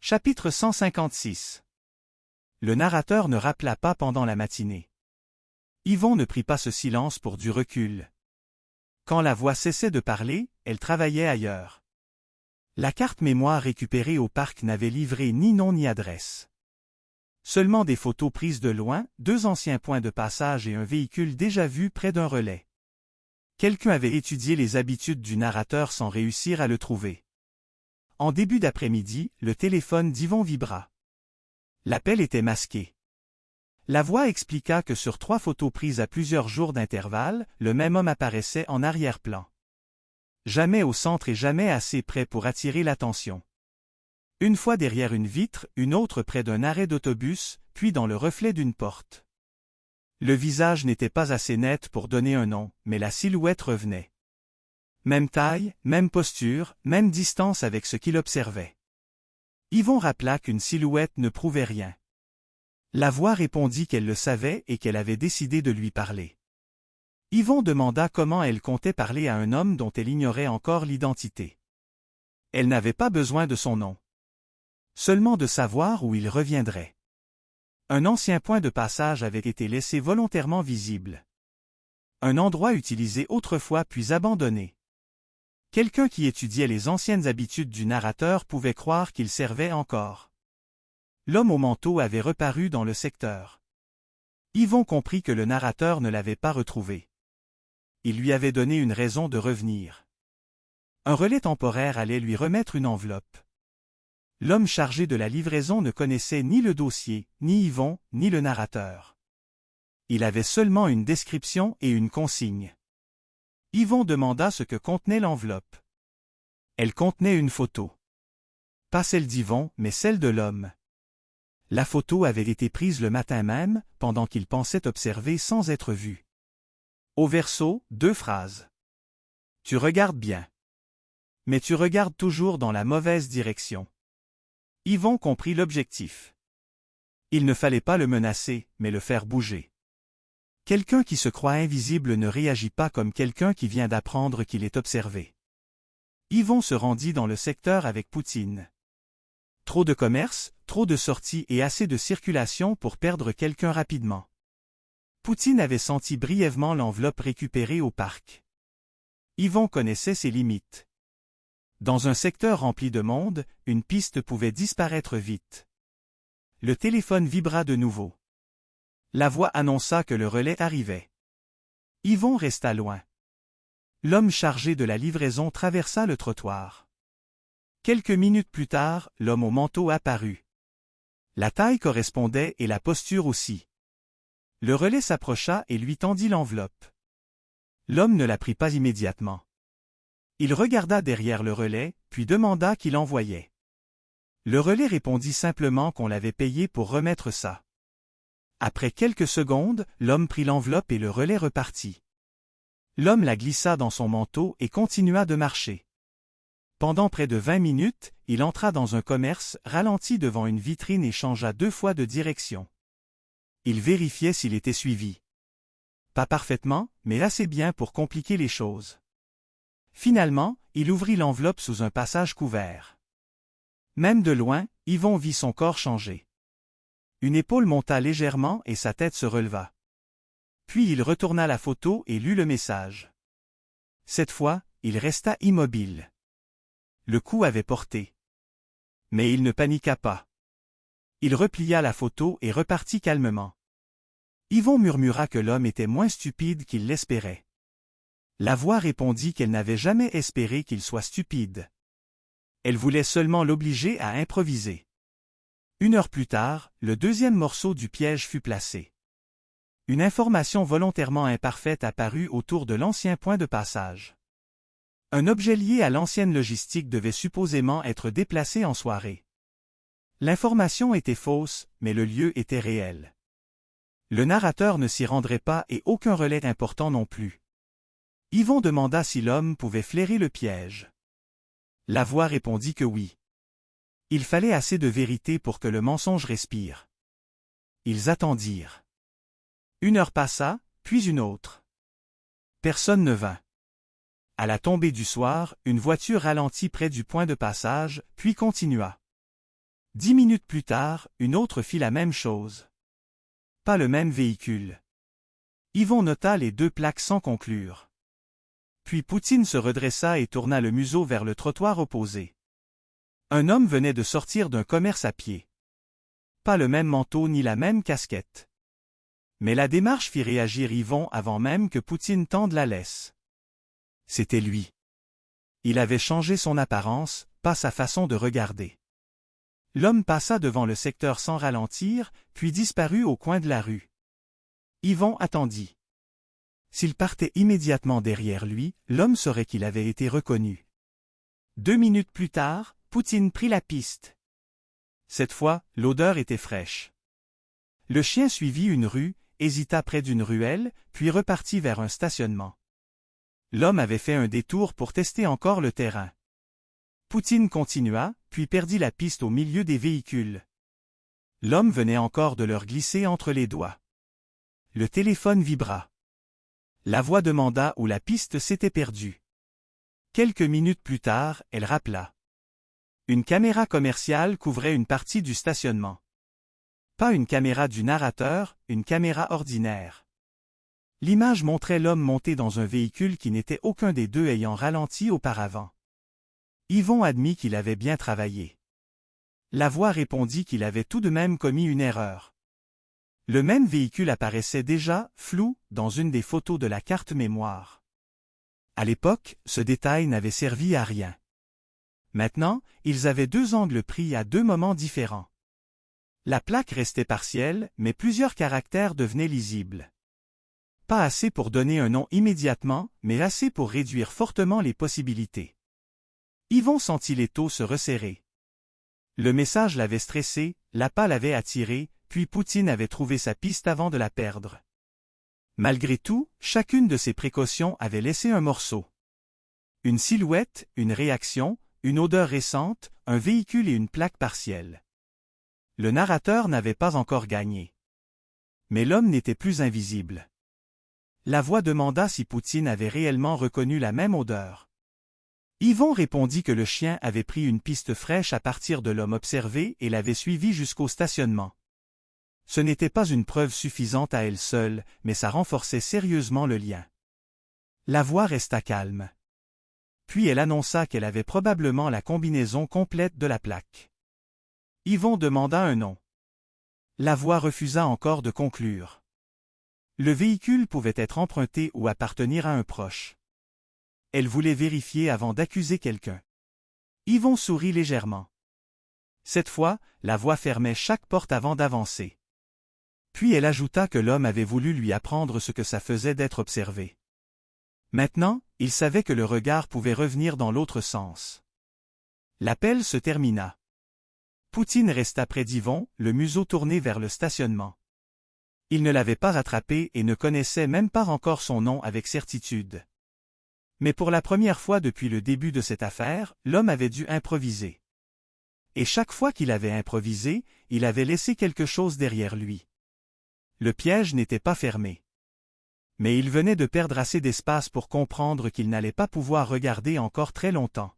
Chapitre 156. Le narrateur ne rappela pas pendant la matinée. Yvon ne prit pas ce silence pour du recul. Quand la voix cessait de parler, elle travaillait ailleurs. La carte mémoire récupérée au parc n'avait livré ni nom ni adresse. Seulement des photos prises de loin, 2 anciens points de passage et un véhicule déjà vu près d'un relais. Quelqu'un avait étudié les habitudes du narrateur sans réussir à le trouver. En début d'après-midi, le téléphone d'Yvon vibra. L'appel était masqué. La voix expliqua que sur 3 photos prises à plusieurs jours d'intervalle, le même homme apparaissait en arrière-plan. Jamais au centre et jamais assez près pour attirer l'attention. Une fois derrière une vitre, une autre près d'un arrêt d'autobus, puis dans le reflet d'une porte. Le visage n'était pas assez net pour donner un nom, mais la silhouette revenait. Même taille, même posture, même distance avec ce qu'il observait. Yvon rappela qu'une silhouette ne prouvait rien. La voix répondit qu'elle le savait et qu'elle avait décidé de lui parler. Yvon demanda comment elle comptait parler à un homme dont elle ignorait encore l'identité. Elle n'avait pas besoin de son nom. Seulement de savoir où il reviendrait. Un ancien point de passage avait été laissé volontairement visible. Un endroit utilisé autrefois puis abandonné. Quelqu'un qui étudiait les anciennes habitudes du narrateur pouvait croire qu'il servait encore. L'homme au manteau avait reparu dans le secteur. Yvon comprit que le narrateur ne l'avait pas retrouvé. Il lui avait donné une raison de revenir. Un relais temporaire allait lui remettre une enveloppe. L'homme chargé de la livraison ne connaissait ni le dossier, ni Yvon, ni le narrateur. Il avait seulement une description et une consigne. Yvon demanda ce que contenait l'enveloppe. Elle contenait une photo. Pas celle d'Yvon, mais celle de l'homme. La photo avait été prise le matin même, pendant qu'il pensait observer sans être vu. Au verso, 2 phrases. Tu regardes bien. Mais tu regardes toujours dans la mauvaise direction. Yvon comprit l'objectif. Il ne fallait pas le menacer, mais le faire bouger. Quelqu'un qui se croit invisible ne réagit pas comme quelqu'un qui vient d'apprendre qu'il est observé. Yvon se rendit dans le secteur avec Poutine. Trop de commerce, trop de sorties et assez de circulation pour perdre quelqu'un rapidement. Poutine avait senti brièvement l'enveloppe récupérée au parc. Yvon connaissait ses limites. Dans un secteur rempli de monde, une piste pouvait disparaître vite. Le téléphone vibra de nouveau. La voix annonça que le relais arrivait. Yvon resta loin. L'homme chargé de la livraison traversa le trottoir. Quelques minutes plus tard, l'homme au manteau apparut. La taille correspondait et la posture aussi. Le relais s'approcha et lui tendit l'enveloppe. L'homme ne la prit pas immédiatement. Il regarda derrière le relais, puis demanda qui l'envoyait. Le relais répondit simplement qu'on l'avait payé pour remettre ça. Après quelques secondes, l'homme prit l'enveloppe et le relais repartit. L'homme la glissa dans son manteau et continua de marcher. Pendant près de 20 minutes, il entra dans un commerce, ralentit devant une vitrine et changea 2 fois de direction. Il vérifiait s'il était suivi. Pas parfaitement, mais assez bien pour compliquer les choses. Finalement, il ouvrit l'enveloppe sous un passage couvert. Même de loin, Yvon vit son corps changer. Une épaule monta légèrement et sa tête se releva. Puis il retourna la photo et lut le message. Cette fois, il resta immobile. Le coup avait porté. Mais il ne paniqua pas. Il replia la photo et repartit calmement. Yvon murmura que l'homme était moins stupide qu'il l'espérait. La voix répondit qu'elle n'avait jamais espéré qu'il soit stupide. Elle voulait seulement l'obliger à improviser. 1 heure plus tard, le 2e morceau du piège fut placé. Une information volontairement imparfaite apparut autour de l'ancien point de passage. Un objet lié à l'ancienne logistique devait supposément être déplacé en soirée. L'information était fausse, mais le lieu était réel. Le narrateur ne s'y rendrait pas et aucun relais important non plus. Yvon demanda si l'homme pouvait flairer le piège. La voix répondit que oui. Il fallait assez de vérité pour que le mensonge respire. Ils attendirent. 1 heure passa, puis une autre. Personne ne vint. À la tombée du soir, une voiture ralentit près du point de passage, puis continua. 10 minutes plus tard, une autre fit la même chose. Pas le même véhicule. Yvon nota les 2 plaques sans conclure. Puis Poutine se redressa et tourna le museau vers le trottoir opposé. Un homme venait de sortir d'un commerce à pied. Pas le même manteau ni la même casquette. Mais la démarche fit réagir Yvon avant même que Poutine tende la laisse. C'était lui. Il avait changé son apparence, pas sa façon de regarder. L'homme passa devant le secteur sans ralentir, puis disparut au coin de la rue. Yvon attendit. S'il partait immédiatement derrière lui, l'homme saurait qu'il avait été reconnu. 2 minutes plus tard, Poutine prit la piste. Cette fois, l'odeur était fraîche. Le chien suivit une rue, hésita près d'une ruelle, puis repartit vers un stationnement. L'homme avait fait un détour pour tester encore le terrain. Poutine continua, puis perdit la piste au milieu des véhicules. L'homme venait encore de leur glisser entre les doigts. Le téléphone vibra. La voix demanda où la piste s'était perdue. Quelques minutes plus tard, elle rappela. Une caméra commerciale couvrait une partie du stationnement. Pas une caméra du narrateur, une caméra ordinaire. L'image montrait l'homme monté dans un véhicule qui n'était aucun des deux ayant ralenti auparavant. Yvon admit qu'il avait bien travaillé. La voix répondit qu'il avait tout de même commis une erreur. Le même véhicule apparaissait déjà, flou, dans une des photos de la carte mémoire. À l'époque, ce détail n'avait servi à rien. Maintenant, ils avaient 2 angles pris à 2 moments différents. La plaque restait partielle, mais plusieurs caractères devenaient lisibles. Pas assez pour donner un nom immédiatement, mais assez pour réduire fortement les possibilités. Yvon sentit l'étau se resserrer. Le message l'avait stressé, l'appât l'avait attiré, puis Poutine avait trouvé sa piste avant de la perdre. Malgré tout, chacune de ces précautions avait laissé un morceau. Une silhouette, une réaction, une odeur récente, un véhicule et une plaque partielle. Le narrateur n'avait pas encore gagné. Mais l'homme n'était plus invisible. La voix demanda si Poutine avait réellement reconnu la même odeur. Yvon répondit que le chien avait pris une piste fraîche à partir de l'homme observé et l'avait suivi jusqu'au stationnement. Ce n'était pas une preuve suffisante à elle seule, mais ça renforçait sérieusement le lien. La voix resta calme. Puis elle annonça qu'elle avait probablement la combinaison complète de la plaque. Yvon demanda un nom. La voix refusa encore de conclure. Le véhicule pouvait être emprunté ou appartenir à un proche. Elle voulait vérifier avant d'accuser quelqu'un. Yvon sourit légèrement. Cette fois, la voix fermait chaque porte avant d'avancer. Puis elle ajouta que l'homme avait voulu lui apprendre ce que ça faisait d'être observé. Maintenant, il savait que le regard pouvait revenir dans l'autre sens. L'appel se termina. Poutine resta près d'Yvon, le museau tourné vers le stationnement. Il ne l'avait pas rattrapé et ne connaissait même pas encore son nom avec certitude. Mais pour la première fois depuis le début de cette affaire, l'homme avait dû improviser. Et chaque fois qu'il avait improvisé, il avait laissé quelque chose derrière lui. Le piège n'était pas fermé. Mais il venait de perdre assez d'espace pour comprendre qu'il n'allait pas pouvoir regarder encore très longtemps.